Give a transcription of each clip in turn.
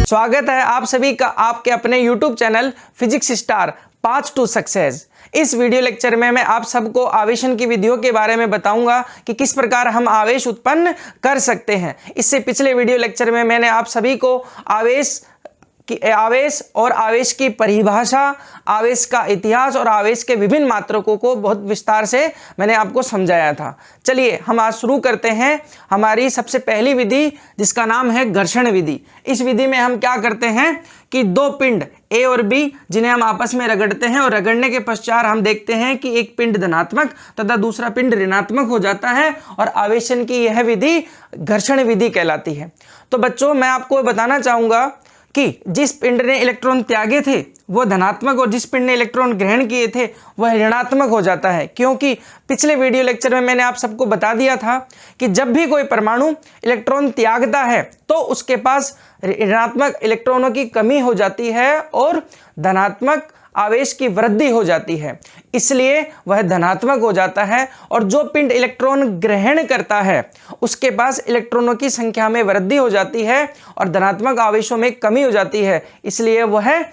स्वागत है आप सभी का आपके अपने YouTube channel physics star path to success. इस वीडियो लेक्चर में मैं आप सबको आवेशन की विधियों के बारे में बताऊंगा कि किस प्रकार हम आवेश उत्पन्न कर सकते हैं। इससे पिछले वीडियो लेक्चर में मैंने आप सभी को आवेश और आवेश की परिभाषा, आवेश का इतिहास और आवेश के विभिन्न मात्रकों को बहुत विस्तार से मैंने आपको समझाया था। चलिए हम आज शुरू करते हैं हमारी सबसे पहली विधि, जिसका नाम है घर्षण विधि। इस विधि में हम क्या करते हैं कि दो पिंड ए और बी जिन्हें हम आपस में रगड़ते हैं और रगड़ने के पश्चात हम देखते हैं कि एक पिंड धनात्मक तथा दूसरा पिंड ऋणात्मक हो जाता है और आवेशन की यह विधि घर्षण विधि कहलाती है। तो बच्चों, मैं आपको बताना चाहूंगा कि जिस पिंड ने इलेक्ट्रॉन त्यागे थे वो धनात्मक और जिस पिंड ने इलेक्ट्रॉन ग्रहण किए थे वह ऋणात्मक हो जाता है, क्योंकि पिछले वीडियो लेक्चर में मैंने आप सबको बता दिया था कि जब भी कोई परमाणु इलेक्ट्रॉन त्यागता है तो उसके पास ऋणात्मक इलेक्ट्रॉनों की कमी हो जाती है और धनात्मक आवेश की वृद्धि हो जाती है, इसलिए वह धनात्मक हो जाता है। और जो पिंड इलेक्ट्रॉन ग्रहण करता है उसके पास इलेक्ट्रॉनों की संख्या में वृद्धि हो जाती है और धनात्मक आवेशों में कमी हो जाती है, इसलिए वह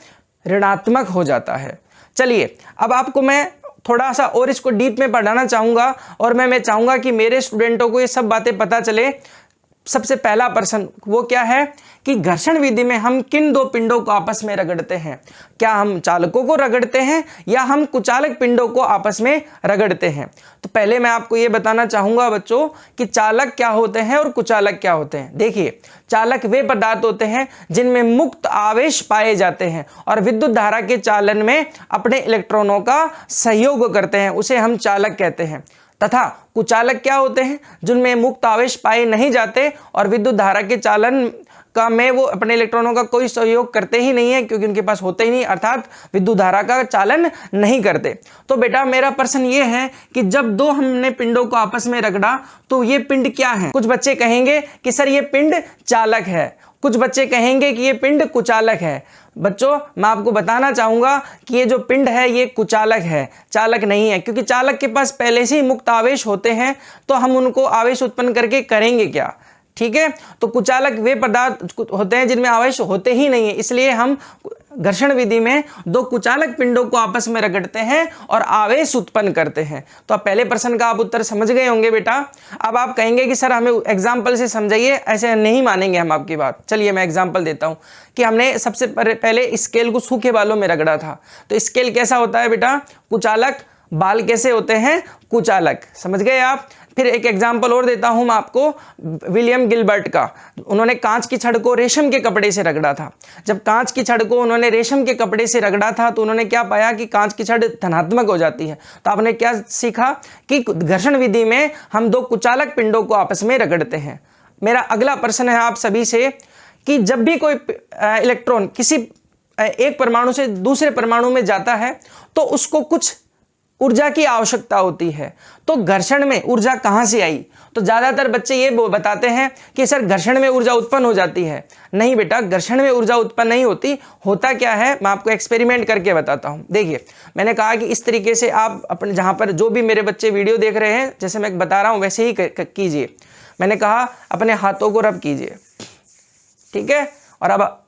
ऋणात्मक हो जाता है। चलिए अब आपको मैं थोड़ा सा और इसको डीप में पढ़ाना चाहूँगा और मैं चाहूँगा कि मेरे स्टूडेंटों को ये सब बातें पता चले। सबसे पहला प्रश्न वो क्या है कि घर्षण विधि में हम किन दो पिंडों को आपस में रगड़ते हैं? क्या हम चालकों को रगड़ते हैं या हम कुचालक पिंडों को आपस में रगड़ते हैं? तो पहले मैं आपको ये बताना चाहूंगा बच्चों कि चालक क्या होते हैं और कुचालक क्या होते हैं। देखिए, चालक वे पदार्थ होते हैं जिनमें मुक्त आवेश पाए जाते हैं और विद्युत धारा के चालन में अपने इलेक्ट्रॉनों का सहयोग करते हैं, उसे हम चालक कहते हैं। तथा कुचालक क्या होते हैं? जिनमें मुक्त आवेश पाए नहीं जाते और विद्युत धारा के चालन का में वो अपने इलेक्ट्रॉनों का कोई सहयोग करते ही नहीं है, क्योंकि उनके पास होते ही नहीं, अर्थात विद्युत धारा का चालन नहीं करते। तो बेटा मेरा प्रश्न ये है कि जब दो हमने पिंडों को आपस में रगड़ा तो ये पिंड क्या है? कुछ बच्चे कहेंगे कि सर ये पिंड चालक है, कुछ बच्चे कहेंगे कि ये पिंड कुचालक है। बच्चों, मैं आपको बताना चाहूंगा कि ये जो पिंड है ये कुचालक है, चालक नहीं है, क्योंकि चालक के पास पहले से ही मुक्त आवेश होते हैं, तो हम उनको आवेश उत्पन्न करके करेंगे क्या? ठीक है, तो कुचालक वे पदार्थ होते हैं जिनमें आवेश होते ही नहीं है, इसलिए हम घर्षण विधि में दो कुचालक पिंडों को आपस में रगड़ते हैं और आवेश उत्पन्न करते हैं। तो अब पहले प्रश्न का आप उत्तर समझ गए होंगे बेटा। अब आप कहेंगे कि सर हमें एग्जाम्पल से समझाइए, ऐसे नहीं मानेंगे हम आपकी बात। चलिए मैं एग्जाम्पल देता हूं कि हमने सबसे पहले स्केल को सूखे बालों में रगड़ा था। तो स्केल कैसा होता है बेटा? कुचालक। बाल कैसे होते हैं? कुचालक। समझ गए आप? फिर एक एग्जाम्पल और देता हूं मैं आपको, विलियम गिलबर्ट का। उन्होंने कांच की छड़ को रेशम के कपड़े से रगड़ा था। जब कांच की छड़ को उन्होंने रेशम के कपड़े से रगड़ा था तो उन्होंने क्या पाया कि कांच की छड़ धनात्मक हो जाती है। तो आपने क्या सीखा कि घर्षण विधि में हम दो कुचालक पिंडों को आपस में रगड़ते हैं। मेरा अगला प्रश्न है आप सभी से कि जब भी कोई इलेक्ट्रॉन किसी एक परमाणु से दूसरे परमाणु में जाता है तो उसको कुछ ऊर्जा की आवश्यकता होती है। तो घर्षण में ऊर्जा कहां से आई? तो ज्यादातर बच्चे ये बताते हैं कि सर घर्षण में ऊर्जा उत्पन्न हो जाती है। नहीं बेटा, घर्षण में ऊर्जा उत्पन्न नहीं होती। होता क्या है मैं आपको एक्सपेरिमेंट करके बताता हूं। देखिए, मैंने कहा कि इस तरीके से आप अपने जहां पर जो भी मेरे बच्चे वीडियो देख रहे हैं, जैसे मैं बता रहा हूं वैसे ही कीजिए। मैंने कहा अपने हाथों को रब कीजिए, ठीक है? और अब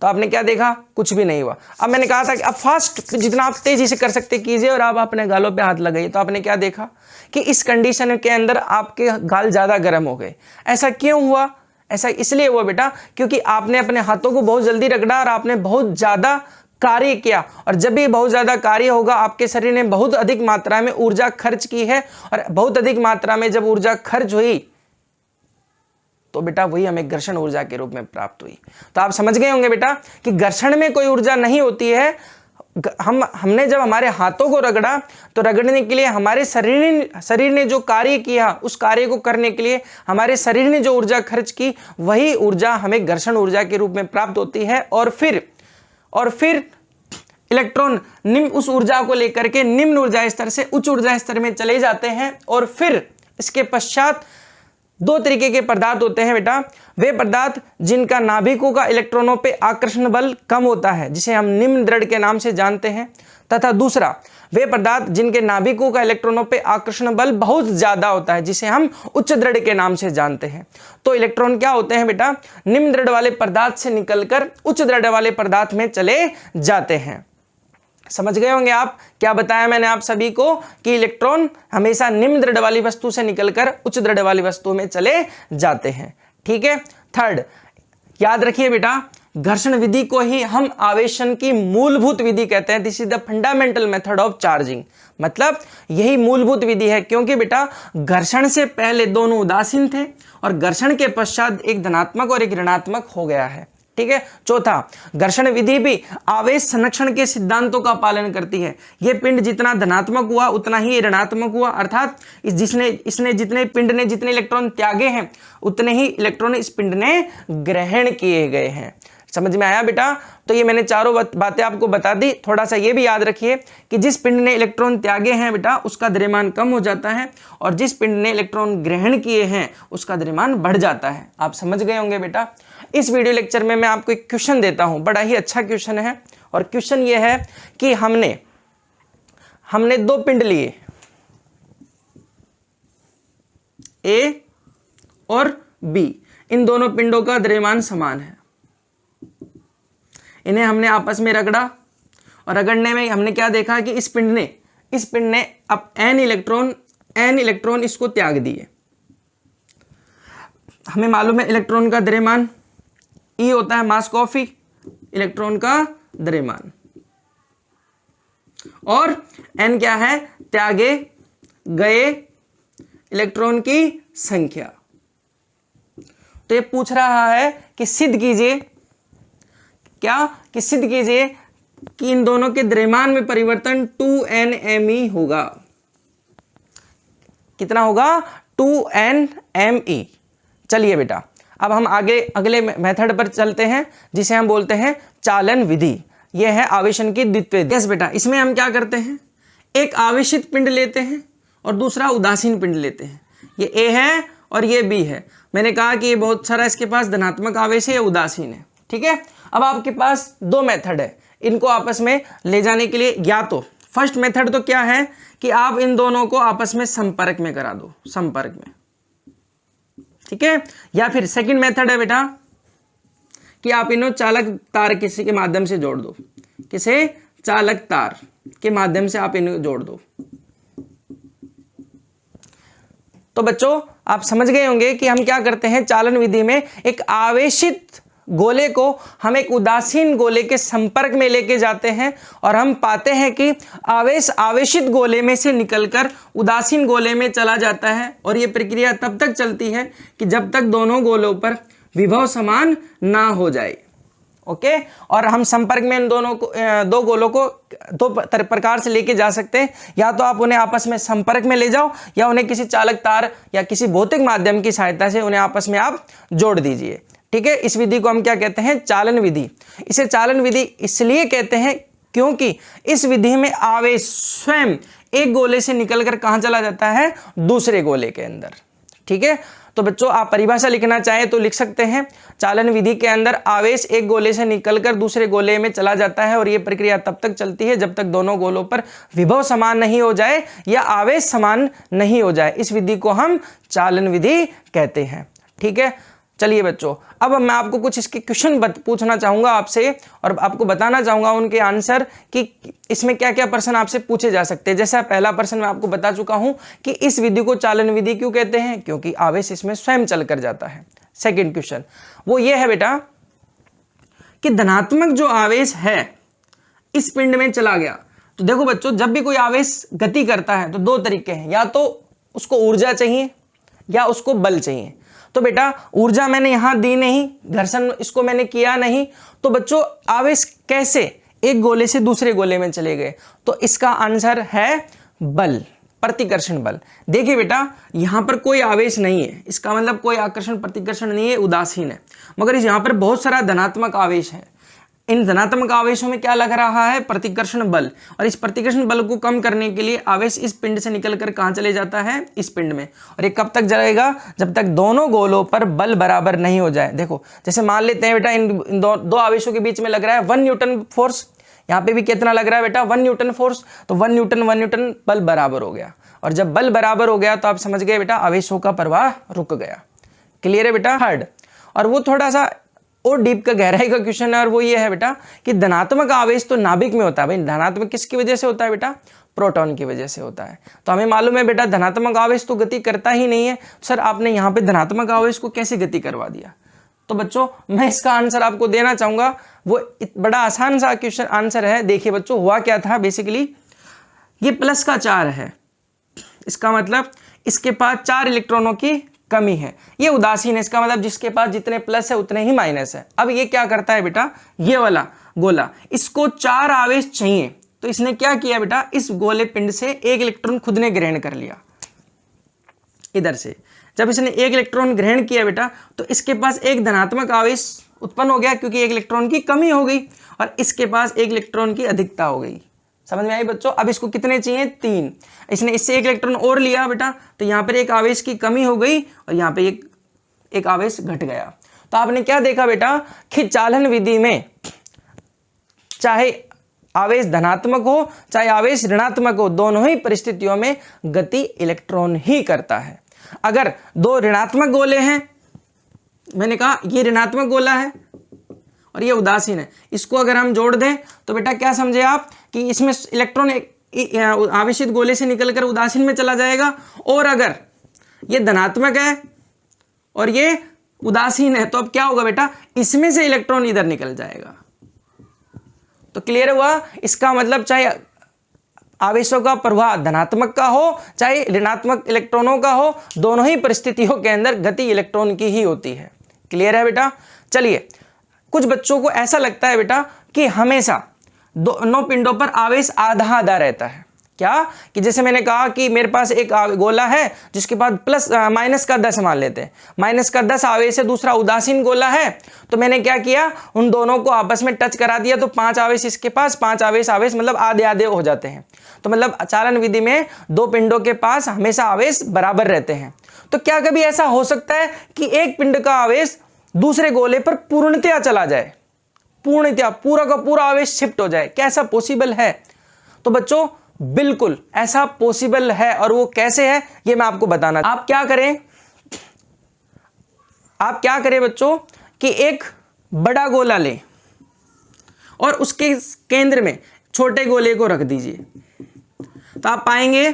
तो आपने क्या देखा? कुछ भी नहीं हुआ। अब मैंने कहा था कि अब फास्ट जितना आप तेजी से कर सकते कीजिए और आप अपने गालों पे हाथ लगाइए। तो आपने क्या देखा कि इस कंडीशन के अंदर आपके गाल ज्यादा गर्म हो गए। ऐसा क्यों हुआ? ऐसा इसलिए हुआ बेटा क्योंकि आपने अपने हाथों को बहुत जल्दी रगड़ा और आपने बहुत ज्यादा कार्य किया। और जब भी बहुत ज्यादा कार्य होगा आपके शरीर ने बहुत अधिक मात्रा में ऊर्जा खर्च की है, और बहुत अधिक मात्रा में जब ऊर्जा खर्च हुई तो बेटा वही हमें घर्षण ऊर्जा के रूप में प्राप्त हुई। तो आप समझ गए होंगे बेटा कि घर्षण में कोई ऊर्जा नहीं होती है। हमने जब हमारे हाथों को रगड़ा तो रगड़ने के लिए हमारे शरीर ने जो कार्य किया, उस कार्य को करने के लिए हमारे शरीर ने जो ऊर्जा खर्च की, वही ऊर्जा हमें घर्षण ऊर्जा के रूप में प्राप्त होती है। और फिर इलेक्ट्रॉन निम्न उस ऊर्जा को लेकर के निम्न ऊर्जा स्तर से उच्च ऊर्जा स्तर में चले जाते हैं। और फिर इसके पश्चात दो तरीके के पदार्थ होते हैं बेटा। वे पदार्थ जिनका नाभिकों का इलेक्ट्रॉनों पे आकर्षण बल कम होता है, जिसे हम निम्न दृढ़ के नाम से जानते हैं, तथा दूसरा वे पदार्थ जिनके नाभिकों का इलेक्ट्रॉनों पे आकर्षण बल बहुत ज्यादा होता है, जिसे हम उच्च दृढ़ के नाम से जानते हैं। तो इलेक्ट्रॉन क्या होते हैं बेटा, निम्न दृढ़ वाले पदार्थ से निकलकर उच्च दृढ़ वाले पदार्थ में चले जाते हैं। समझ गए होंगे आप, क्या बताया मैंने आप सभी को कि इलेक्ट्रॉन हमेशा निम्न दृढ़ वाली वस्तु से निकलकर उच्च दृढ़ वाली वस्तु में चले जाते हैं। ठीक है। थर्ड, याद रखिए बेटा, घर्षण विधि को ही हम आवेशन की मूलभूत विधि कहते हैं। This is the fundamental method of charging, मतलब यही मूलभूत विधि है, क्योंकि बेटा घर्षण से पहले दोनों उदासीन थे और घर्षण के पश्चात एक धनात्मक और एक ऋणात्मक हो गया है। ठीक है। चौथा, घर्षण विधि भी आवेश संरक्षण के सिद्धांतों का पालन करती है। यह पिंड जितना धनात्मक हुआ उतना ही ऋणात्मक हुआ, अर्थात इसने जितने पिंड ने जितने इलेक्ट्रॉन त्यागे हैं उतने ही इलेक्ट्रॉन इस पिंड ने ग्रहण किए गए हैं। समझ में आया बेटा? तो ये मैंने चारों बातें आपको बता दी। थोड़ा सा ये भी याद रखिए कि जिस पिंड ने इलेक्ट्रॉन त्यागे हैं बेटा उसका द्रव्यमान कम हो जाता है, और जिस पिंड ने इलेक्ट्रॉन ग्रहण किए हैं उसका द्रव्यमान बढ़ जाता है। आप समझ गए होंगे बेटा। इस वीडियो लेक्चर में मैं आपको एक क्वेश्चन देता हूं, बड़ा ही अच्छा क्वेश्चन है, और क्वेश्चन ये है कि हमने दो पिंड लिए, ए और बी। इन दोनों पिंडों का द्रव्यमान समान है। इन्हें हमने आपस में रगड़ा, और रगड़ने में हमने क्या देखा कि इस पिंड ने अब n इलेक्ट्रॉन इसको त्याग दिए। हमें मालूम है इलेक्ट्रॉन का द्रव्यमान E होता है मास ऑफ इलेक्ट्रॉन का द्रव्यमान, और n क्या है, त्यागे गए इलेक्ट्रॉन की संख्या। तो ये पूछ रहा है कि सिद्ध कीजिए कि इन दोनों के द्रव्यमान में परिवर्तन 2nme होगा। कितना होगा? 2nme। चलिए बेटा, अब हम अगले मेथड पर चलते हैं, जिसे हम बोलते हैं चालन विधि। यह है आवेशन की द्वितीय विधि। यस बेटा, इसमें हम क्या करते हैं, एक आवेशित पिंड लेते हैं और दूसरा उदासीन पिंड लेते हैं। ये A है और ये B है। मैंने कहा कि ये बहुत सारा इसके पास धनात्मक आवेश है या उदासीन है। ठीक है। अब आपके पास दो मेथड है इनको आपस में ले जाने के लिए। या तो फर्स्ट मेथड तो क्या है कि आप इन दोनों को आपस में संपर्क में करा दो, संपर्क में। ठीक है। या फिर सेकंड मेथड है बेटा कि आप इन्हों चालक तार किसी के माध्यम से जोड़ दो, किसे, चालक तार के माध्यम से आप इन्हें जोड़ दो। तो बच्चों आप समझ गए होंगे कि हम क्या करते हैं चालन विधि में, एक आवेशित गोले को हम एक उदासीन गोले के संपर्क में लेके जाते हैं, और हम पाते हैं कि आवेश आवेशित गोले में से निकलकर उदासीन गोले में चला जाता है। और यह प्रक्रिया तब तक चलती है कि जब तक दोनों गोलों पर विभव समान ना हो जाए। ओके। और हम संपर्क में इन दोनों को, दो गोलों को दो प्रकार से लेके जा सकते हैं। या तो आप उन्हें आपस में संपर्क में ले जाओ, या उन्हें किसी चालक तार या किसी भौतिक माध्यम की सहायता से उन्हें आपस में आप जोड़ दीजिए। ठीक है। इस विधि को हम क्या कहते हैं, चालन विधि। इसे चालन विधि इसलिए कहते हैं क्योंकि इस विधि में आवेश स्वयं एक गोले से निकलकर कहां चला जाता है, दूसरे गोले के अंदर। ठीक है। तो बच्चों आप परिभाषा लिखना चाहें तो लिख सकते हैं, चालन विधि के अंदर आवेश एक गोले से निकलकर दूसरे गोले में चला जाता है, और यह प्रक्रिया तब तक चलती है जब तक दोनों गोलों पर विभव समान नहीं हो जाए या आवेश समान नहीं हो जाए। इस विधि को हम चालन विधि कहते हैं। ठीक है। चलिए बच्चों, अब मैं आपको कुछ इसके क्वेश्चन पूछना चाहूंगा आपसे, और आपको बताना चाहूंगा उनके आंसर कि इसमें क्या क्या प्रश्न आपसे पूछे जा सकते हैं। जैसा पहला प्रश्न मैं आपको बता चुका हूं कि इस विधि को चालन विधि क्यों कहते हैं, क्योंकि आवेश इसमें स्वयं चलकर जाता है। सेकंड क्वेश्चन वो ये है बेटा कि धनात्मक जो आवेश है इस पिंड में चला गया। तो देखो बच्चों, जब भी कोई आवेश गति करता है तो दो तरीके हैं, या तो उसको ऊर्जा चाहिए या उसको बल चाहिए। तो बेटा ऊर्जा मैंने यहां दी नहीं, घर्षण इसको मैंने किया नहीं, तो बच्चों आवेश कैसे एक गोले से दूसरे गोले में चले गए? तो इसका आंसर है बल, प्रतिकर्षण बल। देखिए बेटा यहां पर कोई आवेश नहीं है, इसका मतलब कोई आकर्षण प्रतिकर्षण नहीं है, उदासीन है, मगर यहां पर बहुत सारा धनात्मक आवेश है। इन धनात्मक आवेशों में क्या लग रहा है, प्रतिकर्षण बल, और इस प्रतिकर्षण बल को कम करने के लिए आवेश इस पिंड से निकलकर कहां चले जाता है, इस पिंड में। और ये कब तक जाएगा, जब तक दोनों गोलों पर बल बराबर नहीं हो जाए। देखो जैसे मान लेते हैं बेटा इन दो आवेशों के बीच में लग रहा है 1 न्यूटन फोर्स, यहाँ पे भी कितना लग रहा है बेटा 1 न्यूटन फोर्स, तो 1 न्यूटन बल बराबर हो गया। और जब बल बराबर हो गया तो आप समझ गए बेटा आवेशों का प्रवाह रुक गया। क्लियर है बेटा। थर्ड, और वो थोड़ा सा और डीप का गहराई का क्वेश्चन है, और वो ये है बेटा कि धनात्मक आवेश तो नाभिक में होता है। भाई धनात्मक किसकी वजह से होता है बेटा? प्रोटॉन की वजह से होता है। तो हमें मालूम है बेटा धनात्मक आवेश तो गति करता ही नहीं है। सर आपने यहाँ पे धनात्मक आवेश को कैसे गति करवा दिया? तो बच्चों मैं इसका आंसर आपको देना चाहूंगा। वो बड़ा आसान सा क्वेश्चन आंसर है। देखिए बच्चों हुआ क्या था, बेसिकली ये प्लस का 4 है, इसका मतलब इसके पास 4 इलेक्ट्रॉनों की कमी है। ये उदासीन है, इसका मतलब जिसके पास जितने प्लस है उतने ही माइनस है। अब ये क्या करता है बेटा, ये वाला गोला, इसको 4 आवेश चाहिए, तो इसने क्या किया बेटा, इस गोले पिंड से 1 इलेक्ट्रॉन खुद ने ग्रहण कर लिया इधर से। जब इसने 1 इलेक्ट्रॉन ग्रहण किया बेटा तो इसके पास एक धनात्मक आवेश उत्पन्न हो गया, क्योंकि 1 इलेक्ट्रॉन की कमी हो गई, और इसके पास 1 इलेक्ट्रॉन की अधिकता हो गई। समझ में आई बच्चों? अब इसको कितने चाहिए? 3। इसने इससे 1 इलेक्ट्रॉन और लिया बेटा, तो यहाँ पर एक आवेश की कमी हो गई और यहाँ पे एक आवेश घट गया। तो आपने क्या देखा बेटा कि चालन विधि में चाहे आवेश धनात्मक हो चाहे आवेश ऋणात्मक हो, दोनों ही परिस्थितियों में गति इलेक्ट्रॉन ही करता है। अगर 2 ऋणात्मक गोले हैं, मैंने कहा ये ऋणात्मक गोला है और ये उदासीन है, इसको अगर हम जोड़ दें तो बेटा क्या समझे आप कि इसमें इलेक्ट्रॉन आवेशित गोले से निकलकर उदासीन में चला जाएगा। और अगर ये धनात्मक है और ये उदासीन है तो अब क्या होगा बेटा, इसमें से इलेक्ट्रॉन इधर निकल जाएगा। तो क्लियर हुआ? इसका मतलब चाहे आवेशों का प्रवाह धनात्मक का हो चाहे ऋणात्मक इलेक्ट्रॉनों का हो, दोनों ही परिस्थितियों के अंदर गति इलेक्ट्रॉन की ही होती है। क्लियर है बेटा? चलिए, कुछ बच्चों को ऐसा लगता है बेटा कि हमेशा दोनों पिंडों पर आवेश आधा आधा रहता है। क्या कि जैसे मैंने कहा कि मेरे पास एक गोला है जिसके पास माइनस का 10 मान लेते हैं, माइनस का 10 आवेश है, दूसरा उदासीन गोला है, तो मैंने क्या किया, उन दोनों को आपस में टच करा दिया, तो 5 आवेश इसके पास, 5 आवेश मतलब आधे आधे हो जाते हैं। तो मतलब चालन विधि में 2 पिंडों के पास हमेशा आवेश बराबर रहते हैं। तो क्या कभी ऐसा हो सकता है कि एक पिंड का आवेश दूसरे गोले पर पूर्णतया चला जाए, पूर्णतया पूरा का पूरा आवेश शिफ्ट हो जाए? क्या ऐसा पॉसिबल है? तो बच्चों बिल्कुल ऐसा पॉसिबल है, और वो कैसे है ये मैं आपको बताना। आप क्या करें बच्चों कि एक बड़ा गोला लें और उसके केंद्र में छोटे गोले को रख दीजिए, तो आप पाएंगे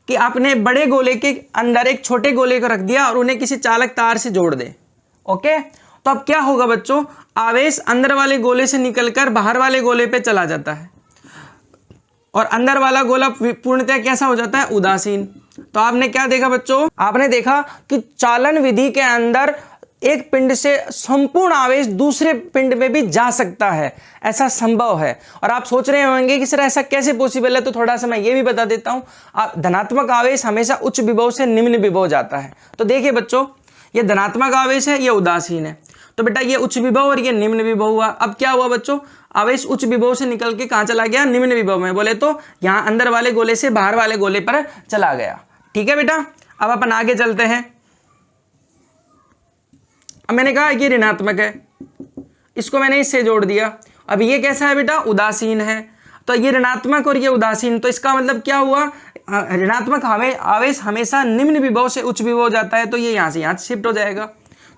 कि आपने बड़े गोले के अंदर एक छोटे गोले को रख दिया और उन्हें किसी चालक तार से जोड़ दें। ओके, तो अब क्या होगा बच्चों, आवेश अंदर वाले गोले से निकलकर बाहर वाले गोले पे चला जाता है और अंदर वाला गोला पूर्णतः कैसा हो जाता है, उदासीन। तो आपने क्या देखा बच्चों, आपने देखा कि चालन विधि के अंदर एक पिंड से संपूर्ण आवेश दूसरे पिंड में भी जा सकता है, ऐसा संभव है। और आप सोच रहे होंगे कि सर ऐसा कैसे पॉसिबल है, तो थोड़ा सा मैं ये भी बता देता हूं। धनात्मक आवेश हमेशा उच्च विभव से निम्न विभव जाता है। तो देखिए बच्चों, ये धनात्मक आवेश है, ये उदासीन है, तो बेटा ये उच्च विभव और ये निम्न विभव हुआ। अब क्या हुआ बच्चों, आवेश उच्च विभव से निकल के कहां चला गया, निम्न विभव में। बोले तो यहां अंदर वाले गोले से बाहर वाले गोले पर चला गया। ठीक है बेटा, अब अपन आगे चलते हैं। अब मैंने कहा कि ऋणात्मक है, इसको मैंने इससे जोड़ दिया। अब ये कैसा है बेटा, उदासीन है, तो ये ऋणात्मक और ये उदासीन, तो इसका मतलब क्या हुआ, ऋणात्मक आवेश हमेशा निम्न विभव से उच्च विभव जाता है, तो ये यहां से शिफ्ट हो जाएगा।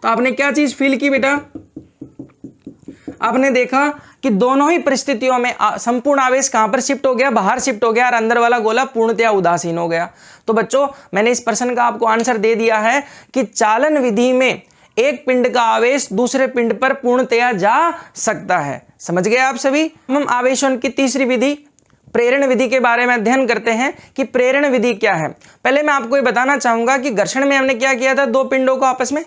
तो आपने क्या चीज फील की बेटा, आपने देखा कि दोनों ही परिस्थितियों में संपूर्ण आवेश कहां पर शिफ्ट हो गया, बाहर शिफ्ट हो गया, और अंदर वाला गोला पूर्णतया उदासीन हो गया। तो बच्चों मैंने इस प्रश्न का आपको आंसर दे दिया है कि चालन विधि में एक पिंड का आवेश दूसरे पिंड पर पूर्णतया जा सकता है। समझ गए आप सभी? हम आवेशन की तीसरी विधि प्रेरण विधि के बारे में अध्ययन करते हैं कि प्रेरण विधि क्या है। पहले मैं आपको ये बताना चाहूंगा कि घर्षण में हमने क्या किया था, 2 पिंडों को आपस में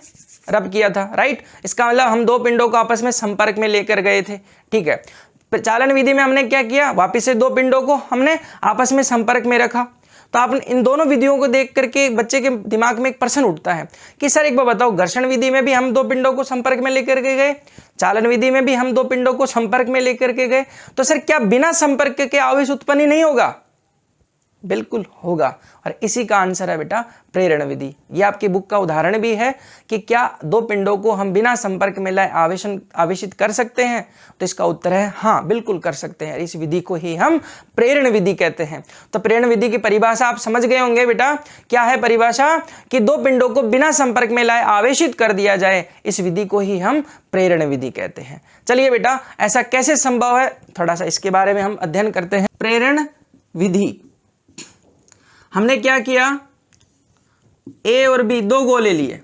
रब किया था, राइट। इसका मतलब हम 2 पिंडों को आपस में संपर्क में लेकर गए थे। ठीक है, चालन विधि में हमने क्या किया, वापिस से 2 पिंडों को हमने आपस में संपर्क में रखा। तो आप इन दोनों विधियों को देख करके बच्चे के दिमाग में एक प्रश्न उठता है कि सर एक बार बताओ, घर्षण विधि में भी हम 2 पिंडों को संपर्क में लेकर के गए, चालन विधि में भी हम 2 पिंडों को संपर्क में लेकर के गए, तो सर क्या बिना संपर्क के आवेश उत्पन्न नहीं होगा? बिल्कुल होगा। और इसी का आंसर है बेटा प्रेरण विधि। ये आपकी बुक का उदाहरण भी है कि क्या दो पिंडों को हम बिना संपर्क में लाए आवेशित कर सकते हैं, तो इसका उत्तर है हाँ, बिल्कुल कर सकते हैं। इस विधि को ही हम प्रेरण विधि कहते हैं। तो प्रेरण विधि की परिभाषा आप समझ गए होंगे बेटा। क्या है परिभाषा? कि दो पिंडों को बिना संपर्क में लाए आवेशित कर दिया जाए, इस विधि को ही हम प्रेरण विधि कहते हैं। चलिए बेटा, ऐसा कैसे संभव है, थोड़ा सा इसके बारे में हम अध्ययन करते हैं। प्रेरण विधि, हमने क्या किया, ए और बी दो गोले लिए।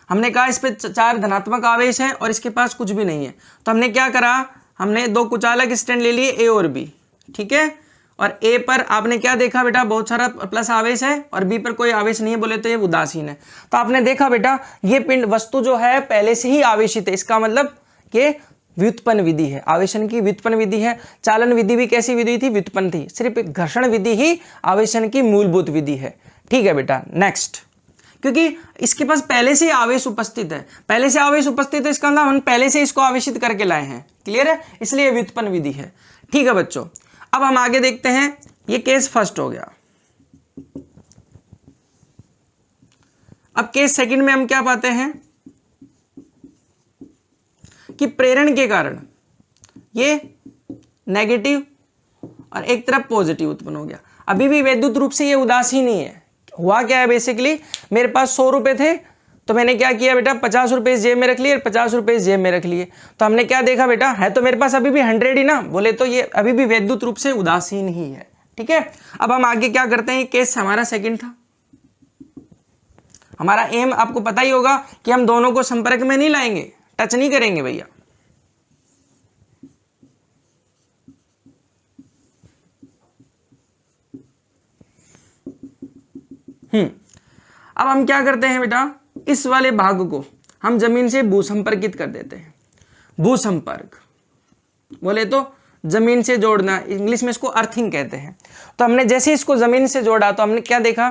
हमने कहा इस पे 4 धनात्मक आवेश हैं और इसके पास कुछ भी नहीं है, तो हमने क्या करा, हमने 2 कुचालक स्टैंड ले लिए ए और बी, ठीक है। और ए पर आपने क्या देखा बेटा, बहुत सारा प्लस आवेश है और बी पर कोई आवेश नहीं है, बोले तो ये उदासीन है। तो आपने देखा बेटा ये पिंड वस्तु जो है पहले से ही आवेशित है, इसका मतलब ये व्युत्पन्न विधि है, आवेशन की व्युत्पन्न विधि है। चालन विधि भी कैसी विधि थी, व्युत्पन्न थी। सिर्फ घर्षण विधि ही आवेशन की मूलभूत विधि है, ठीक है बेटा। नेक्स्ट, क्योंकि इसके पास पहले से आवेश उपस्थित है, पहले से आवेश उपस्थित है, इसका मतलब हम पहले से इसको आवेशित करके लाए हैं, क्लियर है, इसलिए व्युत्पन्न विधि है, ठीक है बच्चों। अब हम आगे देखते हैं, ये केस फर्स्ट हो गया। अब केस सेकंड में हम क्या पाते हैं कि प्रेरण के कारण ये नेगेटिव और एक तरफ पॉजिटिव उत्पन्न हो गया। अभी भी वैद्युत रूप से ये उदासीन ही है। हुआ क्या है, बेसिकली मेरे पास 100 रुपए थे, तो मैंने क्या किया बेटा, 50 रुपए जेब में रख लिए और 50 रुपए जेब में रख लिए। तो हमने क्या देखा बेटा, है तो मेरे पास अभी भी 100 ही ना, बोले तो ये अभी भी वैद्युत रूप से उदासीन ही है, ठीक है। अब हम आगे क्या करते हैं, केस हमारा सेकंड था। हमारा एम आपको पता ही होगा कि हम दोनों को संपर्क में नहीं लाएंगे, टच नहीं करेंगे भैया। अब हम क्या करते हैं बेटा, इस वाले भाग को हम जमीन से भूसंपर्कित कर देते हैं। भूसंपर्क बोले तो जमीन से जोड़ना, इंग्लिश में इसको अर्थिंग कहते हैं। तो हमने जैसे इसको जमीन से जोड़ा तो हमने क्या देखा,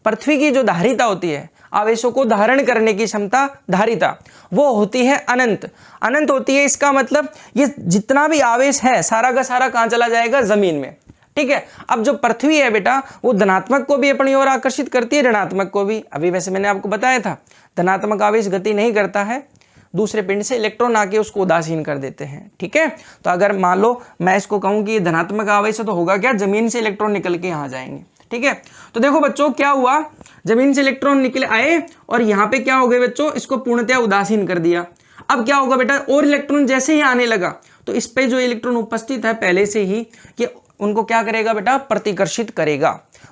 पृथ्वी की जो धारिता होती है, आवेशों को धारण करने की क्षमता, धारिता, वो होती है अनंत, अनंत होती है। इसका मतलब ये जितना भी आवेश है सारा का सारा कहां चला जाएगा, जमीन में, ठीक है। अब जो पृथ्वी है बेटा, वो धनात्मक को भी अपनी ओर आकर्षित करती है, ऋणात्मक को भी। अभी वैसे मैंने आपको बताया था, धनात्मक आवेश गति नहीं करता है, दूसरे पिंड से इलेक्ट्रॉन आके उसको उदासीन कर देते हैं, ठीक है। तो अगर मान लो मैं इसको कहूं कि ये धनात्मक आवेश है, तो होगा क्या, जमीन से इलेक्ट्रॉन निकल के यहाँ जाएंगे, ठीक है। तो देखो बच्चों क्या हुआ, जमीन से इलेक्ट्रॉन निकले आए और यहाँ पे क्या हो गए बच्चों, इसको पूर्णतया उदासीन कर दिया। अब क्या होगा बेटा, और इलेक्ट्रॉन जैसे ही आने लगा तो इस पे जो इलेक्ट्रॉन उपस्थित है पहले से ही, ये उनको क्या करेगा बेटा, प्रतिकर्षित करेगा।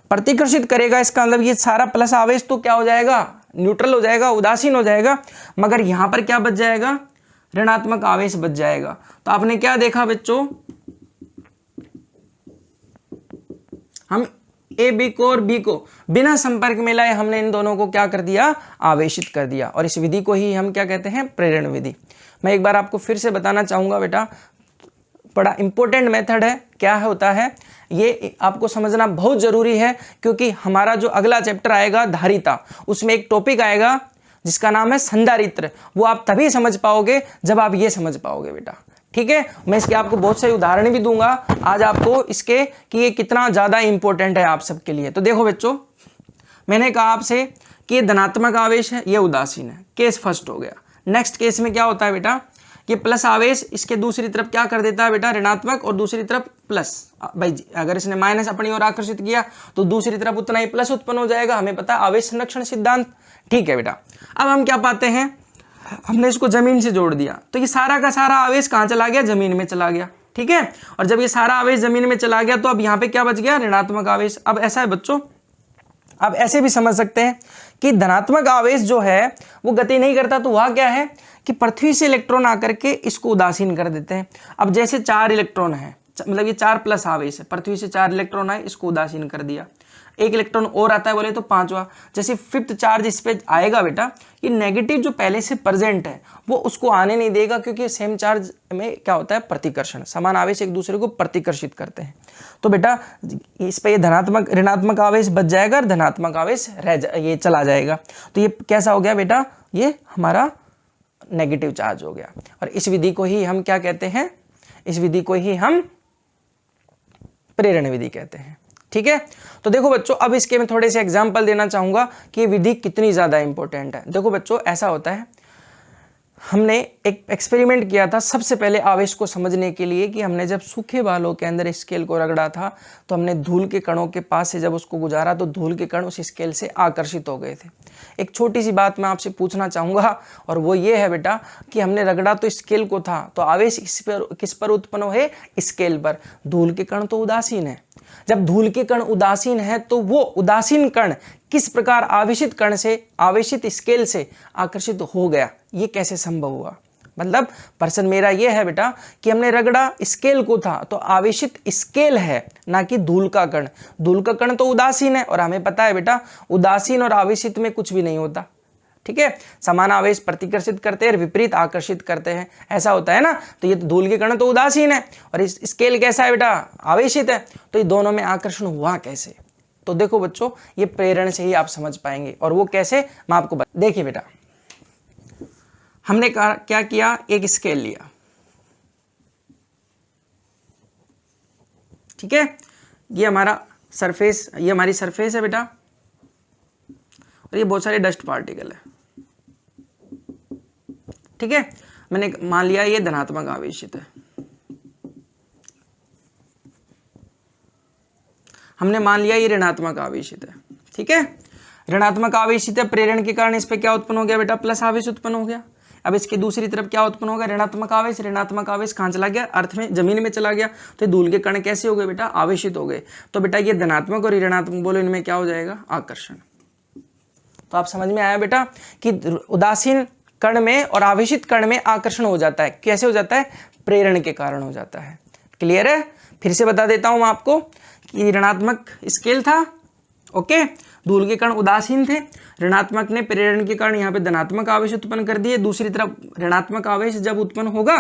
प्रतिकर्षित करेगा, इसका मतलब ये सारा प्लस आवेश तो क्या हो जाएगा, न्यूट्रल हो जाएगा, उदासीन हो जाएगा, मगर यहां पर क्या बच जाएगा, ऋणात्मक आवेश बच जाएगा। तो आपने क्या देखा बच्चों, हम ए बी को और बी को बिना संपर्क में लाए हमने इन दोनों को क्या कर दिया, आवेशित कर दिया। और इस विधि को ही हम क्या कहते हैं, प्रेरण विधि। मैं एक बार आपको फिर से बताना चाहूंगा बेटा, बड़ा इंपॉर्टेंट मेथड है। क्या है होता है, ये आपको समझना बहुत जरूरी है, क्योंकि हमारा जो अगला चैप्टर आएगा धारिता, उसमें एक टॉपिक आएगा जिसका नाम है संधारित्र। वो आप तभी समझ पाओगे जब आप ये समझ पाओगे बेटा, ठीक है। मैं इसके आपको बहुत से उदाहरण भी दूंगा आज आपको इसके, कि ये कितना ज्यादा इंपॉर्टेंट है आप सबके लिए। तो देखो बच्चों, मैंने कहा आपसे कि ये धनात्मक आवेश है, ये उदासीन है, केस फर्स्ट हो गया। नेक्स्ट केस में क्या होता है बेटा, ये प्लस आवेश इसके दूसरी तरफ क्या कर देता है बेटा, ऋणात्मक, और दूसरी तरफ प्लस। भाई अगर इसने माइनस अपनी ओर आकर्षित किया तो दूसरी तरफ उतना ही प्लस उत्पन्न हो जाएगा, हमें पता है आवेश संरक्षण सिद्धांत, ठीक है बेटा। अब हम क्या पाते हैं, हमने इसको जमीन से जोड़ दिया, तो ये सारा का सारा आवेश कहाँ चला गया, जमीन में चला गया, ठीक है। और जब ये सारा आवेश जमीन में चला गया तो अब यहाँ पे क्या बच गया, ऋणात्मक आवेश। अब ऐसा है बच्चों, अब ऐसे भी समझ सकते हैं कि धनात्मक आवेश जो है वो गति नहीं करता, तो वह क्या है कि पृथ्वी से इलेक्ट्रॉन आकर के इसको उदासीन कर देते हैं। अब जैसे 4 इलेक्ट्रॉन है, मतलब ये 4 प्लस आवेश है, पृथ्वी से 4 इलेक्ट्रॉन आए, इसको उदासीन कर दिया। एक इलेक्ट्रॉन और आता है बोले तो 5वां, जैसे 5th चार्ज इस पे आएगा बेटा, ये नेगेटिव जो पहले से प्रेजेंट है वो उसको आने नहीं देगा, क्योंकि सेम चार्ज में क्या होता है, प्रतिकर्षण, समान आवेश एक दूसरे को प्रतिकर्षित करते हैं। तो बेटा इस पे ये धनात्मक ऋणात्मक आवेश बच जाएगा और धनात्मक आवेश ये चला जाएगा। तो ये कैसा हो गया बेटा, ये हमारा नेगेटिव चार्ज हो गया। और इस विधि को ही हम क्या कहते हैं, इस विधि को ही हम प्रेरण विधि कहते हैं। ठीक है, तो देखो बच्चों, अब इसके मैं थोड़े से एग्जाम्पल देना चाहूंगा कि ये विधि कितनी ज़्यादा इंपॉर्टेंट है। देखो बच्चों, ऐसा होता है, हमने एक एक्सपेरिमेंट किया था सबसे पहले आवेश को समझने के लिए कि हमने जब सूखे बालों के अंदर स्केल को रगड़ा था तो हमने धूल के कणों के पास से जब उसको गुजारा तो धूल के कण उस स्केल से आकर्षित हो गए थे। एक छोटी सी बात मैं आपसे पूछना चाहूँगा, और वो ये है बेटा कि हमने रगड़ा तो स्केल को था, तो आवेश किस पर उत्पन्न हुए? स्केल पर। धूल के कण तो उदासीन है। जब धूल के कण उदासीन है तो वो उदासीन कण किस प्रकार आवेशित कण से, आवेशित स्केल से आकर्षित हो गया? ये कैसे संभव हुआ? मतलब प्रश्न मेरा ये है बेटा कि हमने रगड़ा स्केल को था, तो आवेशित स्केल है, ना कि धूल का कण। धूल का कण तो उदासीन है, और हमें पता है बेटा उदासीन और आवेशित में कुछ भी नहीं होता। ठीक है, समान आवेश प्रतिकर्षित करते हैं और विपरीत आकर्षित करते हैं, ऐसा होता है ना। तो ये धूल के कण तो उदासीन है और इस स्केल कैसा है बेटा? आवेशित है। तो ये दोनों में आकर्षण हुआ कैसे? तो देखो बच्चों, ये प्रेरण से ही आप समझ पाएंगे। और वो कैसे, मैं आपको देखिए बेटा, हमने क्या किया, एक स्केल लिया। ठीक है, ये हमारा सरफेस, ये हमारी सरफेस है बेटा, और ये बहुत सारे डस्ट पार्टिकल है। ठीक है, मैंने मान लिया ये धनात्मक आवेशित है, हमने मान लिया ये ऋणात्मक आवेशित है। ठीक है, ऋणात्मक आवेशित है, प्रेरण के कारण इस पे क्या उत्पन्न हो गया बेटा? प्लस आवेश उत्पन्न हो गया। अब इसकी दूसरी तरफ क्या उत्पन्न होगा? ऋणात्मक आवेश। ऋणात्मक आवेश कहाँ चला गया? अर्थ में, जमीन में चला गया। तो धूल के कण कैसे हो गए बेटा? आवेशित हो गए। तो बेटा ये धनात्मक और ऋणात्मक बोलो, इनमें क्या हो जाएगा? आकर्षण। तो आप समझ में आया बेटा कि उदासीन कण में और आवेशित कण में आकर्षण हो जाता है। कैसे हो जाता है? प्रेरण के कारण हो जाता है। क्लियर है? फिर से बता देता हूं आपको कि ऋणात्मक स्केल था, ओके, धूल के कण उदासीन थे, ऋणात्मक ने प्रेरण के कारण यहाँ पे धनात्मक आवेश उत्पन्न कर दिए। दूसरी तरफ ऋणात्मक आवेश जब उत्पन्न होगा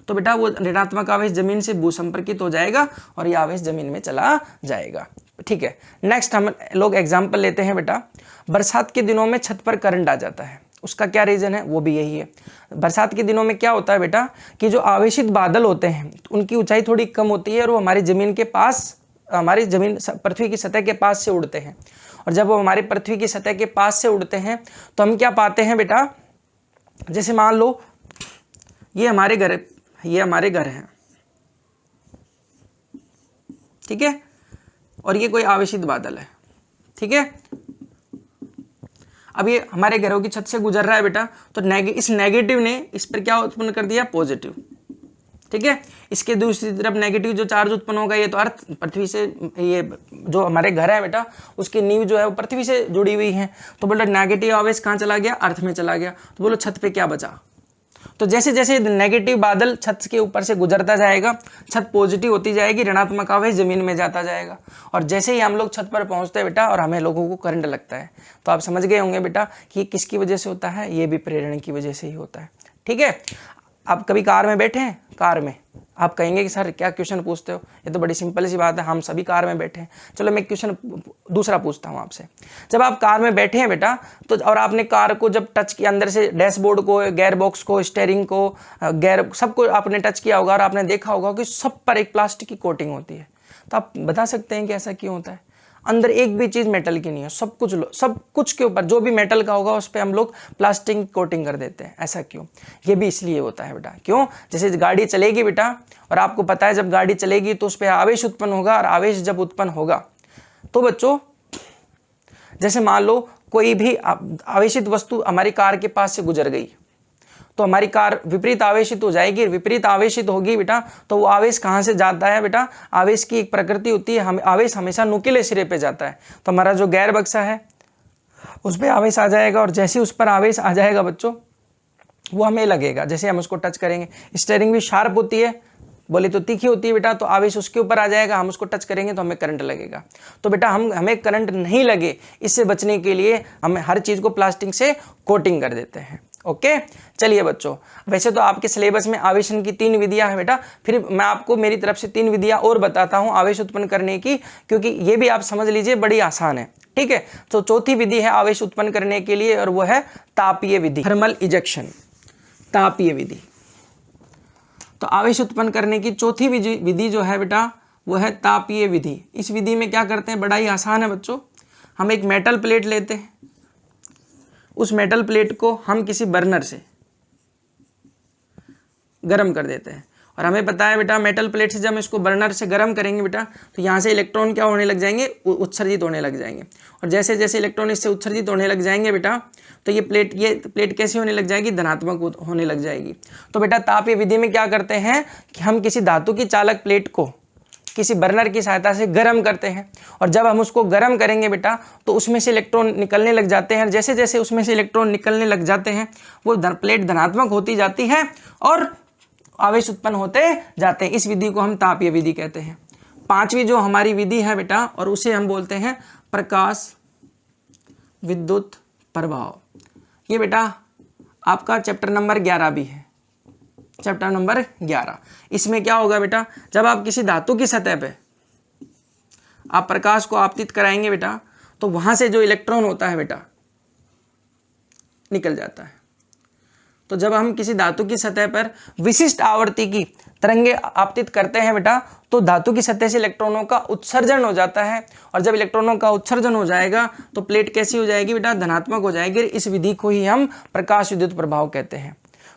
तो बेटा वो ऋणात्मक आवेश जमीन से भूसंपर्कित हो जाएगा और ये आवेश जमीन में चला जाएगा। ठीक है, नेक्स्ट हम लोग एग्जाम्पल लेते हैं बेटा, बरसात के दिनों में छत पर करंट आ जाता है। उसका क्या रीजन है? वो भी यही है। बरसात के दिनों में क्या होता है बेटा कि जो आवेशित बादल होते हैं उनकी ऊंचाई थोड़ी कम होती है और वो हमारी जमीन के पास, हमारी जमीन पृथ्वी की सतह के पास से उड़ते हैं। और जब वो हमारी पृथ्वी की सतह के पास से उड़ते हैं तो हम क्या पाते हैं बेटा, जैसे मान लो ये हमारे घर है, ठीक है, और ये कोई आवेशित बादल है। ठीक है, अब ये हमारे घरों की छत से गुजर रहा है बेटा, तो इस नेगेटिव ने इस पर क्या उत्पन्न कर दिया? पॉजिटिव। ठीक है, इसके दूसरी तरफ नेगेटिव जो चार्ज उत्पन्न होगा, ये तो अर्थ पृथ्वी से, ये जो हमारे घर है बेटा उसकी नींव जो है वो पृथ्वी से जुड़ी हुई है। तो बोलो नेगेटिव आवेश कहाँ चला गया? अर्थ में चला गया। तो बोलो छत पे क्या बचा? तो जैसे जैसे नेगेटिव बादल छत के ऊपर से गुजरता जाएगा, छत पॉजिटिव होती जाएगी, ऋणात्मक आवेश जमीन में जाता जाएगा। और जैसे ही हम लोग छत पर पहुंचते हैं बेटा और हमें लोगों को करंट लगता है, तो आप समझ गए होंगे बेटा कि किसकी वजह से होता है? ये भी प्रेरण की वजह से ही होता है। ठीक है, आप कभी कार में बैठे हैं? कार में आप कहेंगे कि सर क्या क्वेश्चन पूछते हो, ये तो बड़ी सिंपल सी बात है, हम सभी कार में बैठे हैं। चलो मैं क्वेश्चन दूसरा पूछता हूँ आपसे। जब आप कार में बैठे हैं बेटा, तो और आपने कार को जब टच किया, अंदर से डैशबोर्ड को, गियर बॉक्स को, स्टीयरिंग को, गियर सबको आपने टच किया होगा और आपने देखा होगा कि सब पर एक प्लास्टिक की कोटिंग होती है। तो आप बता सकते हैं कि ऐसा क्यों होता है? अंदर एक भी चीज मेटल की नहीं है, सब कुछ के ऊपर जो भी मेटल का होगा उस पर हम लोग प्लास्टिक की कोटिंग कर देते हैं। ऐसा क्यों? ये भी इसलिए होता है बेटा। क्यों? जैसे गाड़ी चलेगी बेटा, और आपको पता है जब गाड़ी चलेगी तो उस पर आवेश उत्पन्न होगा, और आवेश जब उत्पन्न होगा तो बच्चों जैसे मान लो कोई भी आवेशित वस्तु हमारी कार के पास से गुजर गई तो हमारी कार विपरीत आवेशित हो जाएगी। विपरीत आवेशित होगी बेटा तो वो आवेश कहाँ से जाता है बेटा? आवेश की एक प्रकृति होती है, आवेश हमेशा नुकीले सिरे पे जाता है। तो हमारा जो गियर बक्सा है उस पर आवेश आ जाएगा, और जैसे उस पर आवेश आ जाएगा बच्चों वो हमें लगेगा, जैसे हम उसको टच करेंगे। स्टीयरिंग भी शार्प होती है, बोले तो तीखी होती है बेटा, तो आवेश उसके ऊपर आ जाएगा, हम उसको टच करेंगे तो हमें करंट लगेगा। तो बेटा हमें करंट नहीं लगे, इससे बचने के लिए हम हर चीज़ को प्लास्टिक से कोटिंग कर देते हैं। ओके, चलिए बच्चों, वैसे तो आपके सिलेबस में आवेशन की 3 विधियां हैं बेटा, फिर मैं आपको मेरी तरफ से 3 विधियां और बताता हूं आवेश उत्पन्न करने की, क्योंकि ये भी आप समझ लीजिए बड़ी आसान है। ठीक है, तो चौथी विधि है आवेश उत्पन्न करने के लिए, और वो है तापीय विधि, थर्मल इजेक्शन, तापीय विधि। तो आवेश उत्पन्न करने की चौथी विधि जो है बेटा वो है तापीय विधि। इस विधि में क्या करते हैं, बड़ा ही आसान है बच्चों। हम एक मेटल प्लेट लेते हैं, उस मेटल प्लेट को हम किसी बर्नर से गर्म कर देते हैं, और हमें पता है बेटा मेटल प्लेट से जब हम इसको बर्नर से गर्म करेंगे बेटा तो यहाँ से इलेक्ट्रॉन क्या होने लग जाएंगे, उत्सर्जित होने लग जाएंगे। और जैसे जैसे इलेक्ट्रॉन इससे उत्सर्जित होने लग जाएंगे बेटा तो ये प्लेट कैसी होने लग जाएगी, धनात्मक होने लग जाएगी। तो बेटा तापीय विधि में क्या करते हैं कि हम किसी धातु की चालक प्लेट को किसी बर्नर की सहायता से गर्म करते हैं, और जब हम उसको गर्म करेंगे बेटा तो उसमें से इलेक्ट्रॉन निकलने लग जाते हैं। जैसे जैसे उसमें से इलेक्ट्रॉन निकलने लग जाते हैं वो प्लेट धनात्मक होती जाती है और आवेश उत्पन्न होते जाते हैं। इस विधि को हम तापीय विधि कहते हैं। पांचवी जो हमारी विधि है बेटा, और उसे हम बोलते हैं प्रकाश विद्युत प्रभाव। ये बेटा आपका चैप्टर नंबर 11 भी है, चैप्टर नंबर 11। इसमें क्या होगा बेटा, जब आप किसी धातु की सतह पे आप प्रकाश को आपतित कराएंगे बेटा तो वहां से जो इलेक्ट्रॉन होता है बेटा निकल जाता है। तो जब हम किसी धातु की सतह पर विशिष्ट आवर्ती की तरंगे आपतित करते हैं बेटा तो धातु की सतह से इलेक्ट्रॉनों का उत्सर्जन हो जाता है, और जब इलेक्ट्रॉनों का उत्सर्जन हो जाएगा तो प्लेट कैसी हो जाएगी बेटा, धनात्मक हो जाएगी। इस विधि को ही हम प्रकाश विद्युत प्रभाव कहते हैं।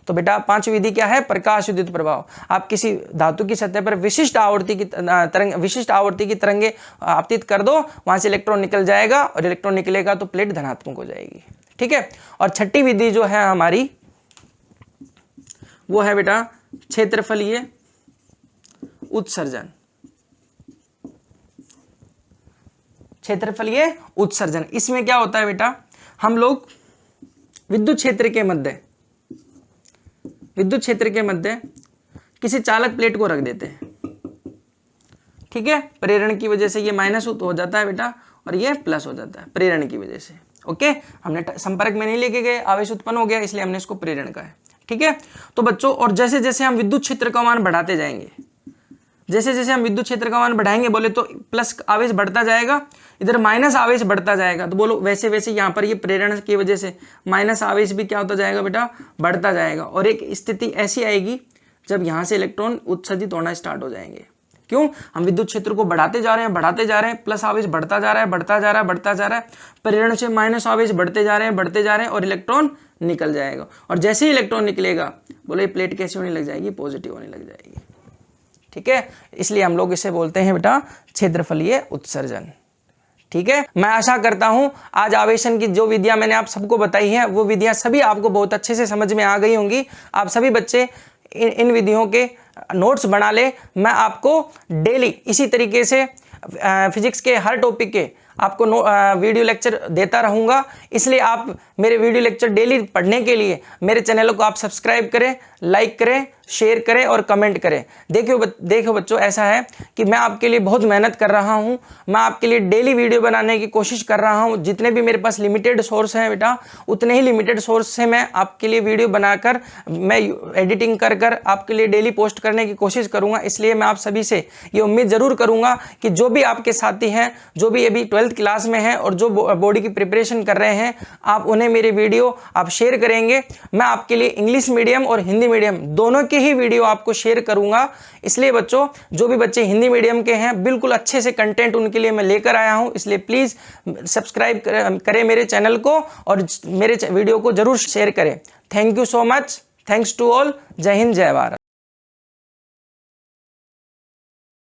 तो बेटा पांचवी विधि क्या है, प्रकाश विद्युत प्रभाव। आप किसी धातु की सतह पर विशिष्ट आवर्ती की तरंगे आपतित कर दो, वहां से इलेक्ट्रॉन निकल जाएगा, और इलेक्ट्रॉन निकलेगा तो प्लेट धनात्मक हो जाएगी। ठीक है। और छठी विधि जो है हमारी वो है बेटा क्षेत्रफलीय उत्सर्जन। क्षेत्रफलीय उत्सर्जन, इसमें क्या होता है बेटा, हम लोग विद्युत क्षेत्र के मध्य किसी चालक प्लेट को रख देते हैं। ठीक है, प्रेरण की वजह से ये माइनस हो जाता है बेटा और ये प्लस हो जाता है प्रेरण की वजह से। ओके, हमने संपर्क में नहीं लेके गए, आवेश उत्पन्न हो गया, इसलिए हमने इसको प्रेरण कहा है। ठीक है, तो बच्चों और जैसे जैसे हम विद्युत क्षेत्र का मान बढ़ाते जाएंगे, जैसे जैसे हम विद्युत क्षेत्र का मान बढ़ाएंगे बोले तो प्लस आवेश बढ़ता जाएगा, इधर माइनस आवेश बढ़ता जाएगा। तो बोलो वैसे वैसे यहाँ पर ये प्रेरण की वजह से माइनस आवेश भी क्या होता जाएगा बेटा, बढ़ता जाएगा। और एक स्थिति ऐसी आएगी जब यहाँ से इलेक्ट्रॉन उत्सर्जित होना स्टार्ट हो जाएंगे। क्यों, हम विद्युत क्षेत्र को बढ़ाते जा रहे हैं, प्लस आवेश बढ़ता जा रहा है, प्रेरण से माइनस आवेश बढ़ते जा रहे हैं और इलेक्ट्रॉन निकल जाएगा। और जैसे ही इलेक्ट्रॉन निकलेगा बोले प्लेट कैसी होने लग जाएगी, पॉजिटिव होने लग जाएगी। ठीक है, इसलिए हम लोग इसे बोलते हैं बेटा क्षेत्रफलीय उत्सर्जन। ठीक है, मैं आशा करता हूं आज आवेशन की जो विधियां मैंने आप सबको बताई हैं वो विधियां सभी आपको बहुत अच्छे से समझ में आ गई होंगी। आप सभी बच्चे इन विधियों के नोट्स बना ले। मैं आपको डेली इसी तरीके से फिजिक्स के हर टॉपिक के आपको वीडियो लेक्चर देता रहूँगा, इसलिए आप मेरे वीडियो लेक्चर डेली पढ़ने के लिए मेरे चैनल को आप सब्सक्राइब करें, लाइक करें, शेयर करें और कमेंट करें। देखो बच्चों, ऐसा है कि मैं आपके लिए बहुत मेहनत कर रहा हूं, मैं आपके लिए डेली वीडियो बनाने की कोशिश कर रहा हूं। जितने भी मेरे पास लिमिटेड सोर्स हैं बेटा, उतने ही लिमिटेड सोर्स से मैं आपके लिए वीडियो बनाकर मैं एडिटिंग कर आपके लिए डेली पोस्ट करने की कोशिश करूंगा। इसलिए मैं आप सभी से ये उम्मीद ज़रूर करूंगा कि जो भी आपके साथी हैं, जो भी अभी 12th क्लास में हैं और जो बोर्ड की प्रिपरेशन कर रहे हैं, आप उन्हें मेरे वीडियो आप शेयर करेंगे। मैं आपके लिए इंग्लिश मीडियम और हिंदी मीडियम दोनों के ही वीडियो आपको शेयर करूंगा। इसलिए बच्चों, जो भी बच्चे हिंदी मीडियम के हैं, बिल्कुल अच्छे से कंटेंट उनके लिए मैं लेकर आया हूं। इसलिए प्लीज़ सब्सक्राइब करें मेरे चैनल को और मेरे वीडियो को जरूर शेयर करें। Thank you so much, thanks to all. जय हिंद, जय भारत।